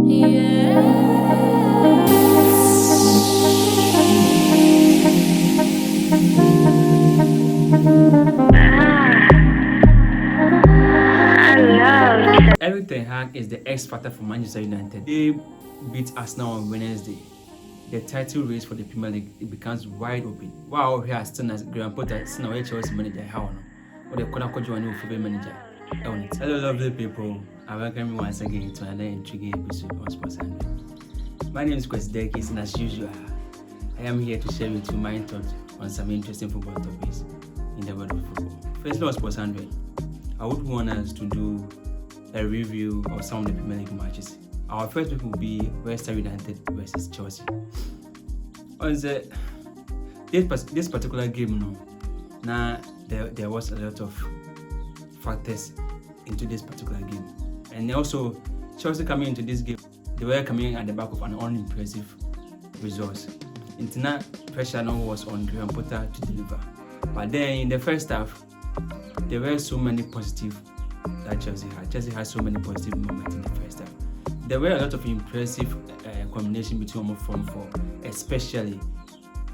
Eric Ten Hag is the X factor for Manchester United. They beat Arsenal on Wednesday. The title race for the Premier League it becomes wide open. Wow, here still as Graham Potter, still now Chelsea manager. How no? Or the corner coach one football manager. Hello, lovely people. I welcome you once again to another intriguing episode on SPORTS-100. My name is Chris Dekis, and as usual, I am here to share with you my thoughts on some interesting football topics in the world of football. Firstly, on SPORTS-100, I would want us to do a review of some of the Premier League matches. Our first pick will be West Ham United versus Chelsea. On this particular game, there was a lot of factors into this particular game, and also Chelsea coming into this game, they were coming at the back of an unimpressive result. Internet pressure now was on Graham Potter to deliver, but then in the first half, there were so many positive that Chelsea had. Chelsea had so many positive moments in the first half. There were a lot of impressive combination between them front four, especially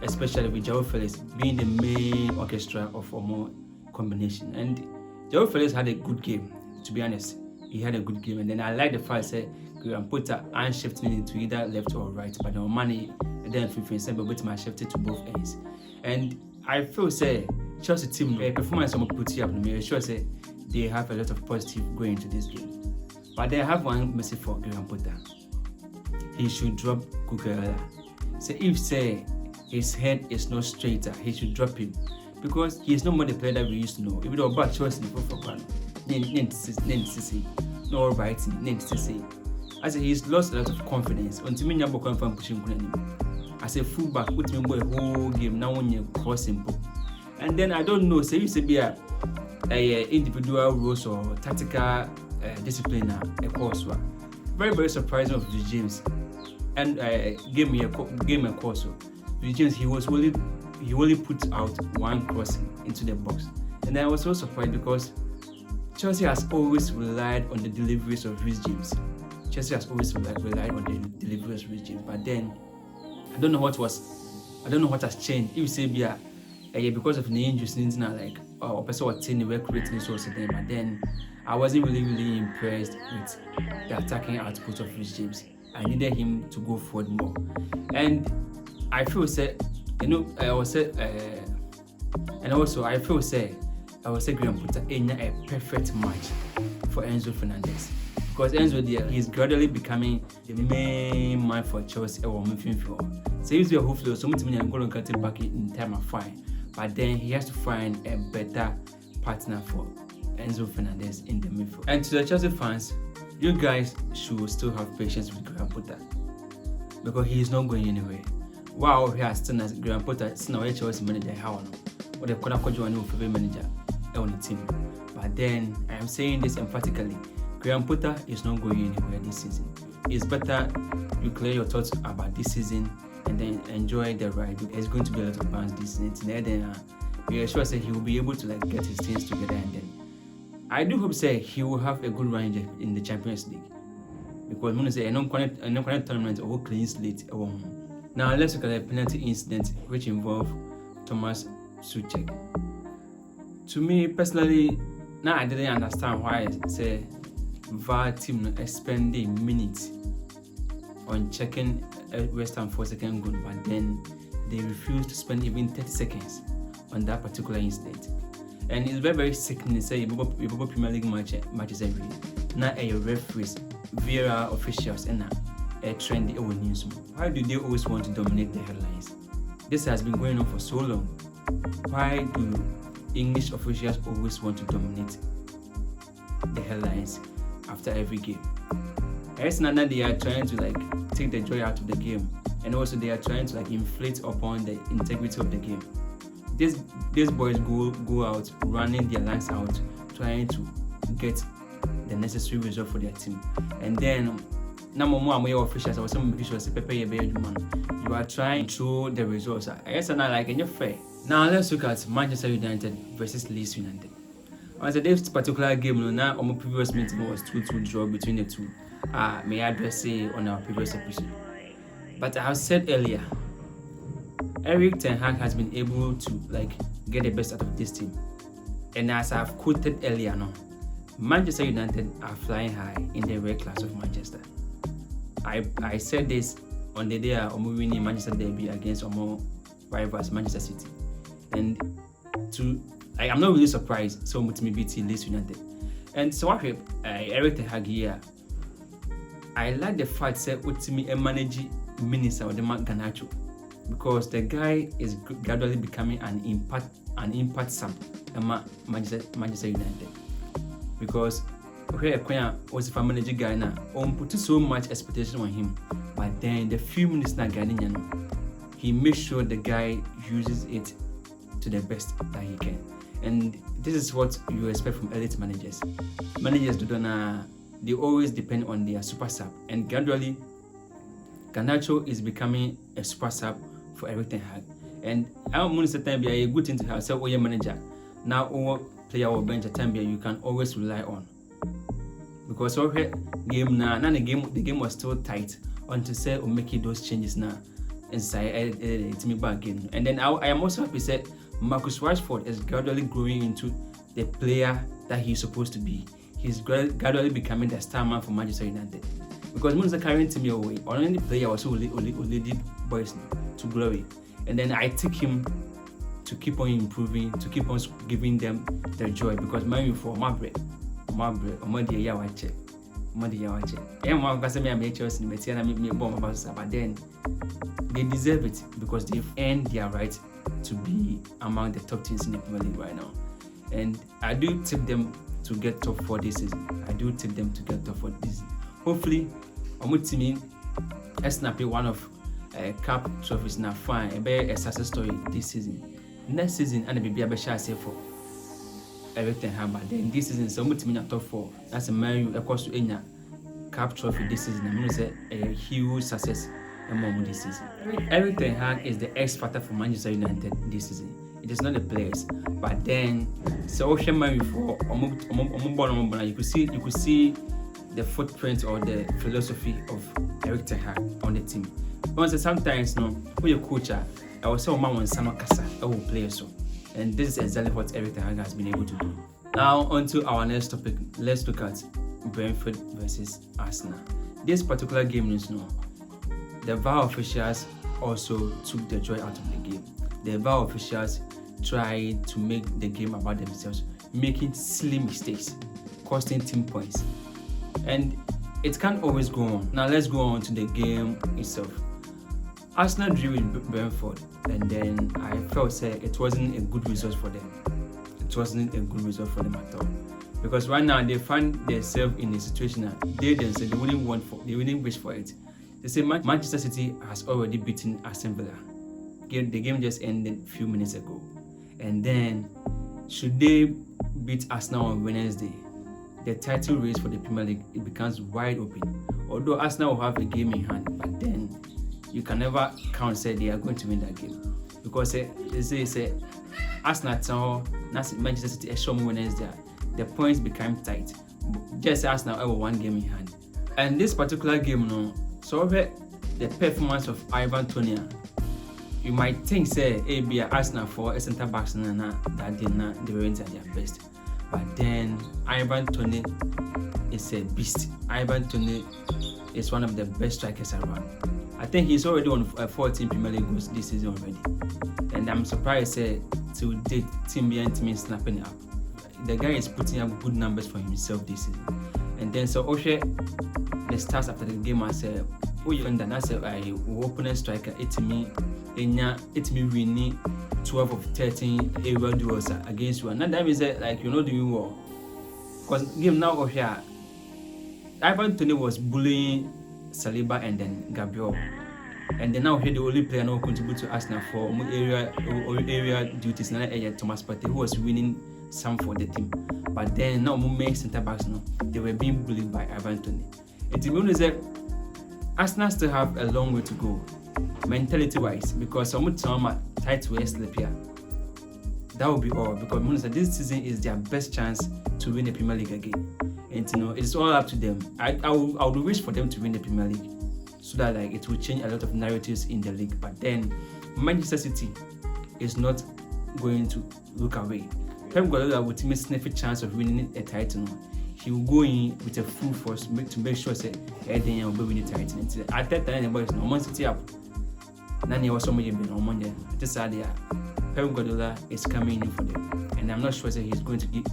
with João Felix being the main orchestra of more combination. And João Felix had a good game, to be honest. He had a good game, and then I like the fact that Graham Potter and shifting into either left or right, but the money then 15 but my shifted to both ends. And I feel say Chelsea team performance on put up no sure say they have a lot of positive going into this game. But they have one message for Graham Potter. He should drop CUCERELLA. So if say his head is not straighter, he should drop him. Because he is not more the player that we used to know. If it was about Chelsea for one, no writing, as he's lost a lot of confidence. Until me nyabo confidence pushing as a fullback, put me go a whole game now when you crossing. And then I don't know, say you say be a individual roles or tactical discipline a course. Very, very surprising of the James. And gave me a course. The James he only put out one crossing into the box. And I was so surprised because Chelsea has always relied on the deliveries of Reece James. Chelsea has always relied on the deliveries of Reece James. But then I don't know what has changed. If you say because of the injuries, like person was saying we're creating source of them, but then I wasn't really impressed with the attacking output of Reece James. I needed him to go forward more, and I feel say I was say Graham Potter a perfect match for Enzo Fernandez. Because Enzo there, he's gradually becoming the main man for Chelsea or midfield. So he's the hopefully so much I'm going to get him back in time of fine. But then he has to find a better partner for Enzo Fernandez in the midfield. And to the Chelsea fans, you guys should still have patience with Graham Potter because he is not going anywhere. Wow, he has still as Graham Potter, still now Chelsea manager, how no, or the corner coach one for manager on the team. But then I am saying this emphatically. Graham Potter is not going anywhere this season. It's better you clear your thoughts about this season and then enjoy the ride. There's going to be a lot of plans this season. Then we are sure that he will be able to get his things together, and then I do hope say he will have a good run in the Champions League. Because I'm say I don't connect tournament or clean slate. Now let's look at the penalty incident which involved Thomas Suchek. To me personally, now I didn't understand why I say VAR team spending minutes on checking West Ham 4-second goal, but then they refused to spend even 30 seconds on that particular incident. And it's very, very sickening. Say you Premier League matches every now a referees, VAR officials, and a trendy over news. Why do they always want to dominate the headlines? This has been going on for so long. Why do English officials always want to dominate the headlines after every game? As now they are trying to take the joy out of the game, and also they are trying to inflate upon the integrity of the game. These boys go out running their lines out, trying to get the necessary result for their team. And then number one officials or some officials you are trying to show the results. I guess not in your fair. Now let's look at Manchester United versus Leeds United. As this particular game, now our previous meeting was 2-2 draw between the two. may I address it on our previous episode. But I have said earlier, Erik ten Hag has been able to get the best out of this team. And as I've quoted earlier now, Manchester United are flying high in the red class of Manchester. I said this on the day of winning Manchester derby against our rivals Manchester City. And I'm not really surprised so much me beat Leeds United. And so I Erik ten Hag here, I like the fact that Utimi manage minutes of the Garnacho, because the guy is gradually becoming an impact sub at Manchester United. Because where was a manager guy now, put so much expectation on him, but then the few minutes now he makes sure the guy uses it to the best that he can. And this is what you expect from elite managers. Managers they always depend on their super sub, and gradually Garnacho is becoming a super sub for Erik ten Hag. And I'm going to say time a good thing to have. So your manager now all player or bench at time you can always rely on, because the game was still tight until say or make those changes now inside to me back in. And then I am also happy that Marcus Rashford is gradually growing into the player that he's supposed to be. He's gradually becoming the star man for Manchester United, because when the current team away, only player was only boys to glory. And then I take him to keep on improving, to keep on giving them their joy, because man for my bread, but then they deserve it because they've earned their right to be among the top teams in the Premier League right now. And I do tip them to get top 4 this season. Hopefully, Omutimi snap one of cup trophies now fine, a success story this season. Next season, and be a share for Erik ten Hag. Then this season, so Omutimi top 4. That's a man across to Enya cup trophy this season. I'm going to say a huge success among this season. Erik ten Hag is the X factor for Manchester United this season. It is not the players, but then so you could see the footprint or the philosophy of Erik ten Hag on the team. Because sometimes when you're coach, I was so man when some kasa will play so, and this is exactly what Erik ten Hag has been able to do. Now on to our next topic. Let's look at Brentford versus Arsenal. This particular game the VAR officials also took the joy out of the game. The VAR officials tried to make the game about themselves, making silly mistakes, costing team points. And it can't always go on. Now let's go on to the game itself. Arsenal drew with Brentford, and then I felt it wasn't a good result for them. It wasn't a good result for them at all. Because right now they find themselves in a situation that they themselves they wouldn't wish for it. They say Manchester City has already beaten Aston Villa. The game just ended a few minutes ago. And then, should they beat Arsenal on Wednesday, the title race for the Premier League, it becomes wide open. Although Arsenal will have a game in hand, but then you can never count say they are going to win that game. Because they say Arsenal, Manchester City, a show Wednesday, the points become tight. Just Arsenal have one game in hand. And this particular game, so the performance of Ivan Toney, you might think Arsenal for a centre backs that they weren't at their best. But then Ivan Toney is a beast. Ivan Toney is one of the best strikers around. I think he's already on 14 Premier League goals this season already. And I'm surprised to date team snapping it up. The guy is putting up good numbers for himself this season. And then so the stars after the game I said, opponent striker it's me winning 12 of 13 aerial duels against you. And that means you're not doing well. Because game now here, Ivan Toney was bullying Saliba and then Gabriel. And then now here the only player now contribute to Arsenal for area duties. Now Thomas Partey, who was winning some for the team. But then now main centre backs they were being bullied by Ivan Toney. It means that Arsenal still have a long way to go, mentality-wise, because some time tight to sleep here. that will be all, because this season is their best chance to win the Premier League again. And it's all up to them. I would wish for them to win the Premier League, so that it will change a lot of narratives in the league. But then Manchester City is not going to look away. Pep Guardiola will take a sniffy chance of winning a title. He will go in with a full force to make sure that Eden will win the title. At that time, the boys no Man City up. Nani was somebody been on Monday. This idea, Pep Guardiola is coming in for them, and I'm not sure that he's going to give.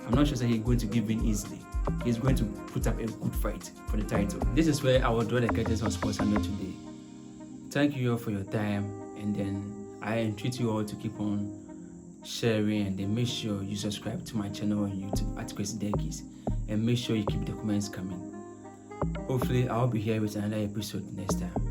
I'm not sure that he's going to give in easily. He's going to put up a good fight for the title. This is where I will draw the curtains on SPORTS-100 today. Thank you all for your time, and then I entreat you all to keep on sharing, and then make sure you subscribe to my channel on YouTube at Kwesi Denkis, and make sure you keep the comments coming. Hopefully I'll be here with another episode next time.